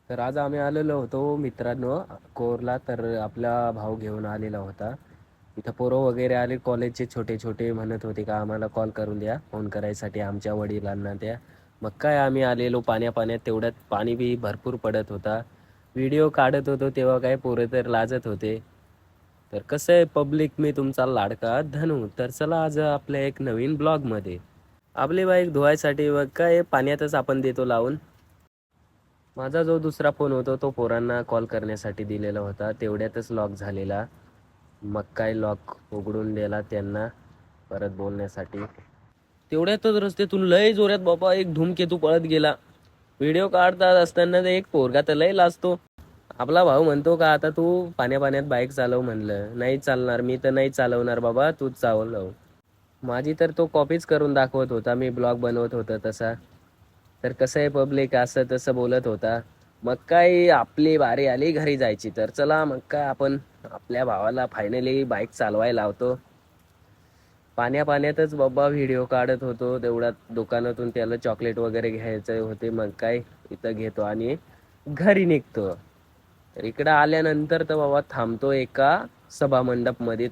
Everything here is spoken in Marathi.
तर आज आम्ही आलेलो होतो मित्रांनो कोरला. तर आपला भाऊ घेऊन आलेला होता. इथं पोरं वगैरे आले कॉलेजचे छोटे छोटे, म्हणत होते का आम्हाला कॉल करून द्या फोन करायसाठी आमच्या वडिलांना त्या. मग काय आम्ही आलेलो पाण्या पाण्यात. तेवढ्यात पाणी बी भरपूर पडत होता. व्हिडिओ काढत होतो तेव्हा काय पोरं तर लाजत होते. तर कसं आहे पब्लिक, मी तुमचा लाडका धनू. तर चला आज आपल्या एक नवीन ब्लॉगमध्ये आपली बाईक धुवायसाठी व काय पाण्यातच आपण देतो लावून. माझा जो दुसरा फोन होता तो पोरांना कॉल करण्यासाठी दिलेला होता, तेवढ्यातच लॉक झालेला. मग काय लॉक उघडून दिला त्यांना परत बोलण्यासाठी. तेवढ्यातच रस्त्यातून लय जोरात बाबा एक धूमकेतू पळत गेला. व्हिडिओ काढतात असताना ते एक पोरगा तर लय लाजतो. आपला भाऊ म्हणतो का आता तू पाण्या पाण्यात बाईक चालव. म्हणलं नाही चालणार, मी तर नाही चालवणार बाबा, तूच चालव. माझी तर तो कॉपीच करून दाखवत होता, मी ब्लॉग बनवत होता तसा. तर कसं आहे पब्लिक असं तसं बोलत होता. मग काय आपली बारी आली घरी जायची. तर चला मग काय आपण आपल्या भावाला फायनली बाईक चालवायला लावतो. पाण्या पाण्यातच बाबा व्हिडिओ काढत होतो. तेवढ्यात दुकानातून त्याला चॉकलेट वगैरे घ्यायचे होते. मग काय इथं घेतो आणि घरी निघतो. तर इकडं आल्यानंतर तर बाबा थांबतो एका सभा मंडप मध्ये.